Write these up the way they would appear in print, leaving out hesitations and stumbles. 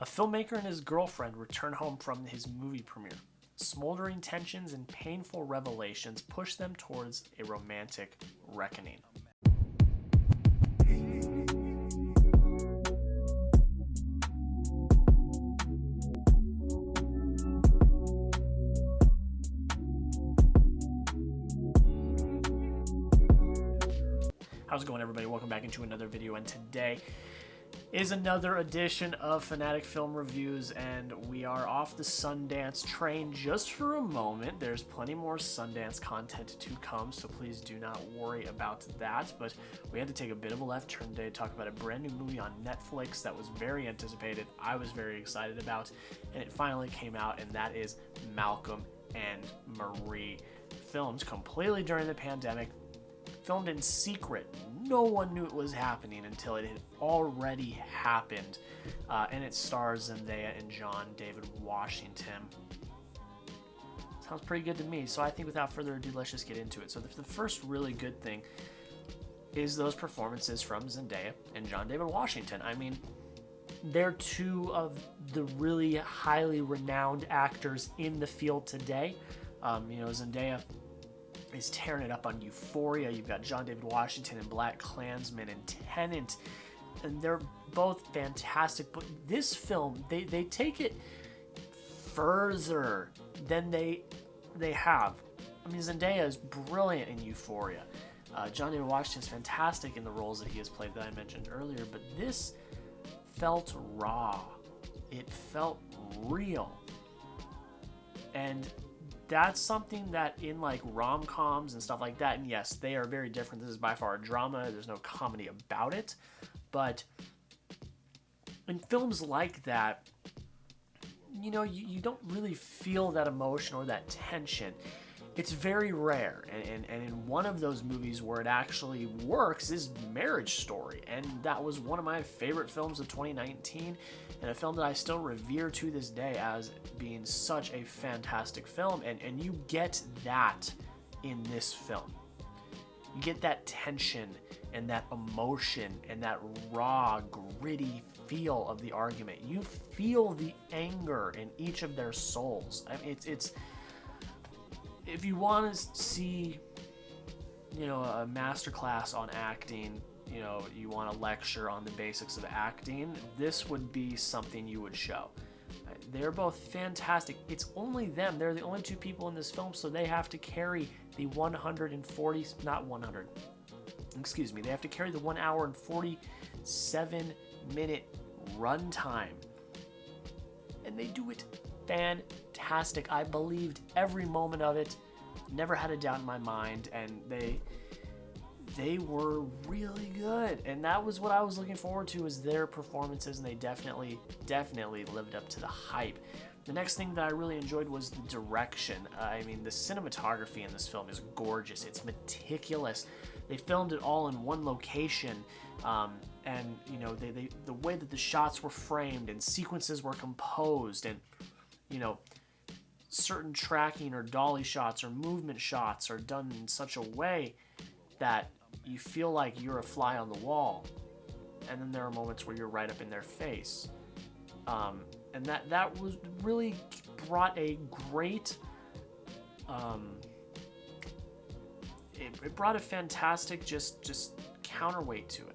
A filmmaker and his girlfriend return home from his movie premiere. Smoldering tensions and painful revelations push them towards a romantic reckoning. How's it going, everybody? Welcome back into another video, and today is another edition of Fanatic Film Reviews, and we are off the Sundance train just for a moment. There's plenty more Sundance content to come, so please do not worry about that, but we had to take a bit of a left turn today to talk about a brand new movie on Netflix that was very anticipated, I was very excited about, and it finally came out, and that is Malcolm and Marie. Filmed completely during the pandemic, filmed in secret. No one knew it was happening until it had already happened. And it stars Zendaya and John David Washington. Sounds pretty good to me. So I think without further ado, let's just get into it. So the first really good thing is those performances from Zendaya and John David Washington. I mean, they're two of the really highly renowned actors in the field today. Zendaya is tearing it up on Euphoria. You've got John David Washington in BlacKkKlansman and Tenet, and they're both fantastic. But this film, they take it further than they have. I mean, Zendaya is brilliant in Euphoria. John David Washington is fantastic in the roles that he has played that I mentioned earlier, but this felt raw. It felt real. And that's something that in like rom-coms and stuff like that, and yes, they are very different. This is by far a drama. There's no comedy about it. But in films like that, you don't really feel that emotion or that tension. It's very rare. And in one of those movies where it actually works is Marriage Story. And that was one of my favorite films of 2019, and a film that I still revere to this day as being such a fantastic film. And you get that in this film. You get that tension and that emotion and that raw, gritty feel of the argument. You feel the anger in each of their souls. I mean, it's if you want to see, a masterclass on acting, you want a lecture on the basics of acting, this would be something you would show. They're both fantastic. It's only them. They're the only two people in this film, so they have to carry the 1 hour and 47 minute runtime. And they do it fantastic. I believed every moment of it, never had a doubt in my mind, and they were really good, and that was what I was looking forward to, is their performances, and they definitely lived up to the hype. The next thing that I really enjoyed was the direction. I mean, the cinematography in this film is gorgeous. It's meticulous. They filmed it all in one location, and the way that the shots were framed and sequences were composed, and certain tracking or dolly shots or movement shots are done in such a way that you feel like you're a fly on the wall, and then there are moments where you're right up in their face, and that was really brought a great it brought a fantastic just counterweight to it.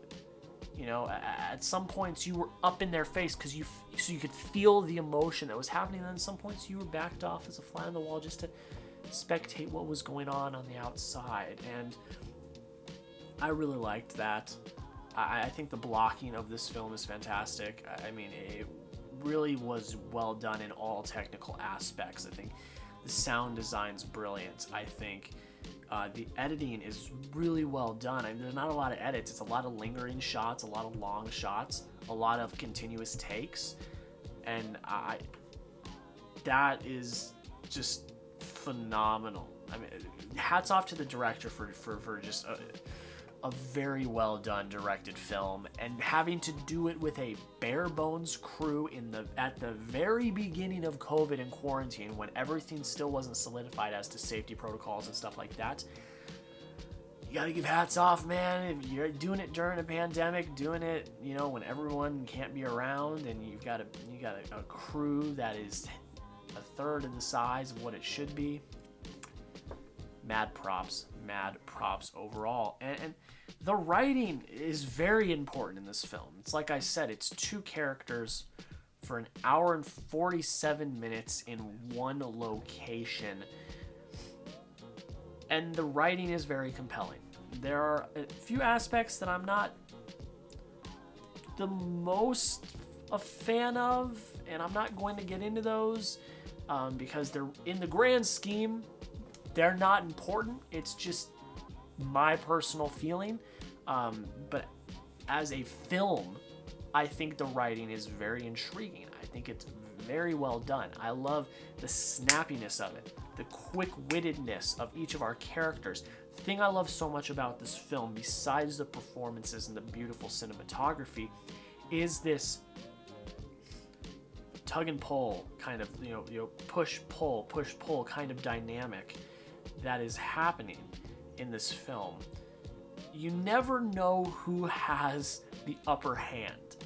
At some points you were up in their face so you could feel the emotion that was happening, and then some points you were backed off as a fly on the wall just to spectate what was going on the outside, and I really liked that. I think the blocking of this film is fantastic. I mean, it really was well done in all technical aspects. I think the sound design's brilliant. I think the editing is really well done. I mean, there's not a lot of edits. It's a lot of lingering shots, a lot of long shots, a lot of continuous takes, and that is just phenomenal. I mean, hats off to the director for just a very well done directed film, and having to do it with a bare bones crew at the very beginning of COVID and quarantine, when everything still wasn't solidified as to safety protocols and stuff like that. you gotta give hats off, man. If you're doing it during a pandemic, doing it, when everyone can't be around, and you got a crew that is a third of the size of what it should be. Mad props overall. And the writing is very important in this film. It's like I said, it's 2 characters for an hour and 47 minutes in one location. And the writing is very compelling. There are a few aspects that I'm not the most a fan of, and I'm not going to get into those because they're, in the grand scheme, they're not important. It's just my personal feeling. But as a film, I think the writing is very intriguing. I think it's very well done. I love the snappiness of it, the quick-wittedness of each of our characters. The thing I love so much about this film, besides the performances and the beautiful cinematography, is this tug and pull kind of, push pull kind of dynamic that is happening in this film. You never know who has the upper hand,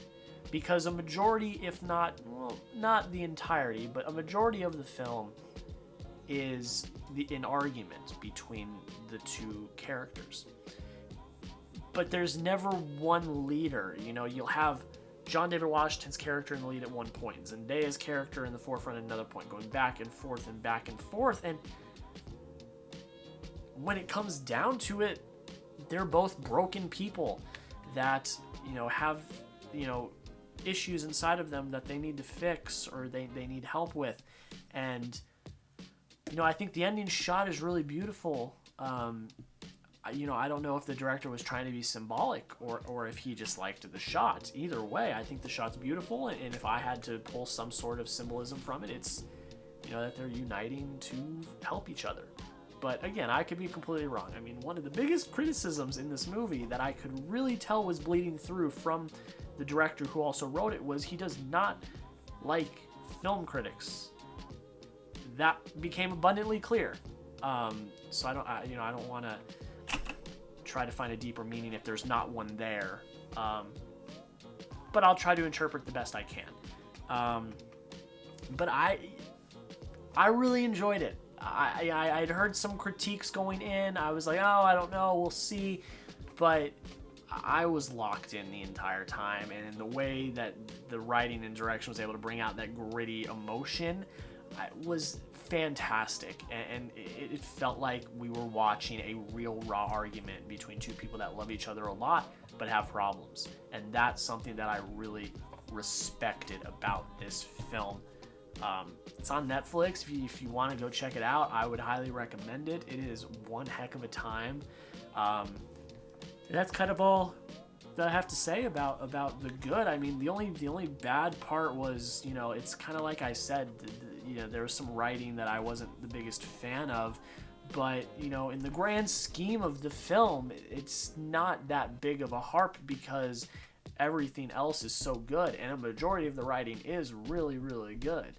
because a majority, if not, well, not the entirety, but a majority of the film is an argument between the 2 characters. But there's never one leader. You'll have John David Washington's character in the lead at one point, Zendaya's character in the forefront at another point, going back and forth and back and forth. And when it comes down to it, they're both broken people that, have, issues inside of them that they need to fix or they need help with. And, I think the ending shot is really beautiful. I don't know if the director was trying to be symbolic or if he just liked the shot. Either way, I think the shot's beautiful. And if I had to pull some sort of symbolism from it, it's, that they're uniting to help each other. But again, I could be completely wrong. I mean, one of the biggest criticisms in this movie that I could really tell was bleeding through from the director who also wrote it was he does not like film critics. That became abundantly clear. So I don't want to try to find a deeper meaning if there's not one there. But I'll try to interpret the best I can. But I really enjoyed it. I'd heard some critiques going in. I was like, oh, I don't know, we'll see. But I was locked in the entire time, and in the way that the writing and direction was able to bring out that gritty emotion was fantastic. And it felt like we were watching a real raw argument between 2 people that love each other a lot but have problems. And that's something that I really respected about this film. It's on Netflix. If you want to go check it out, I would highly recommend it. It is one heck of a time. And that's kind of all that I have to say about the good. I mean, the only bad part was, it's kind of like I said, there was some writing that I wasn't the biggest fan of. But, in the grand scheme of the film, it's not that big of a harp because everything else is so good, and a majority of the writing is really, really good.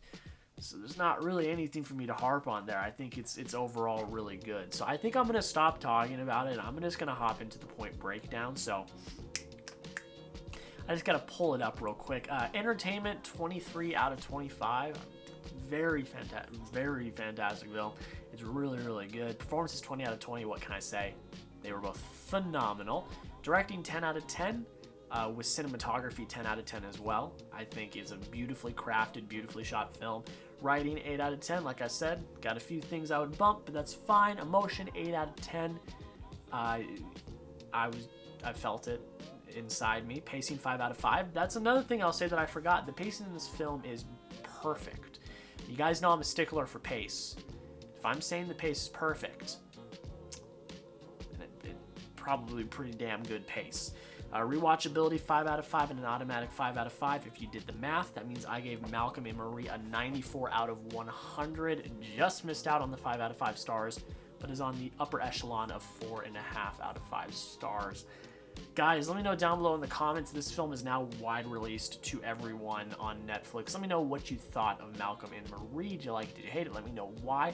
So there's not really anything for me to harp on there. I think it's overall really good. So I think I'm going to stop talking about it. I'm just going to hop into the point breakdown. So I just got to pull it up real quick. Entertainment, 23 out of 25. Very fantastic film. It's really, really good. Performances, 20 out of 20. What can I say? They were both phenomenal. Directing, 10 out of 10. With cinematography, 10 out of 10 as well. I think it's a beautifully crafted, beautifully shot film. Writing, 8 out of 10. Like I said, got a few things I would bump, but that's fine. Emotion, 8 out of 10. I felt it inside me. Pacing, 5 out of 5. That's another thing I'll say that I forgot. The pacing in this film is perfect. You guys know I'm a stickler for pace. If I'm saying the pace is perfect, then it probably pretty damn good pace. Rewatchability, 5 out of 5, and an automatic 5 out of 5. If you did the math, that means I gave Malcolm and Marie a 94 out of 100. Just missed out on the 5 out of 5 stars, but is on the upper echelon of 4.5 out of 5 stars. Guys, let me know down below in the comments. This film is now wide released to everyone on Netflix. Let me know what you thought of Malcolm and Marie. Did you like it? Did you hate it? Let me know why.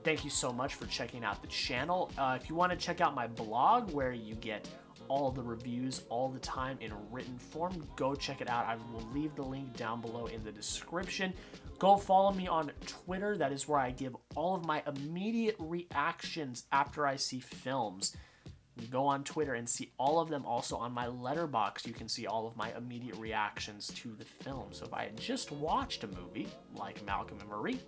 thank you so much for checking out the channel. If you want to check out my blog where you get all the reviews all the time in written form, go check it out. I will leave the link down below in the description. Go follow me on Twitter. That is where I give all of my immediate reactions after I see films. You go on Twitter and see all of them. Also on my Letterboxd, you can see all of my immediate reactions to the film. So if I had just watched a movie like Malcolm and Marie,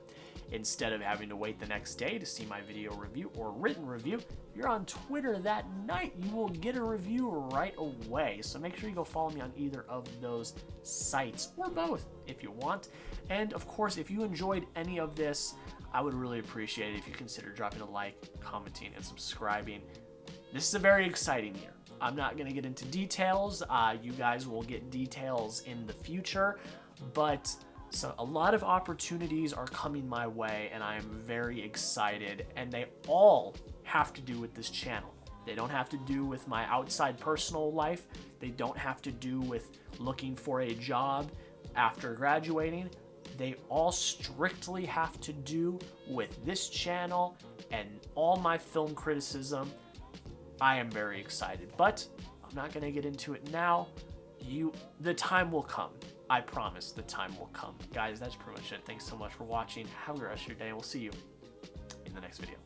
instead of having to wait the next day to see my video review or written review, if you're on Twitter that night, you will get a review right away. So make sure you go follow me on either of those sites, or both if you want. And of course, if you enjoyed any of this, I would really appreciate it if you consider dropping a like, commenting, and subscribing. This is a very exciting year. I'm not going to get into details. You guys will get details in the future, but so a lot of opportunities are coming my way, and I am very excited, and they all have to do with this channel. They don't have to do with my outside personal life. They don't have to do with looking for a job after graduating. They all strictly have to do with this channel and all my film criticism. I am very excited, but I'm not going to get into it now. The time will come. I promise the time will come. Guys, that's pretty much it. Thanks so much for watching. Have a great rest of your day, and we'll see you in the next video.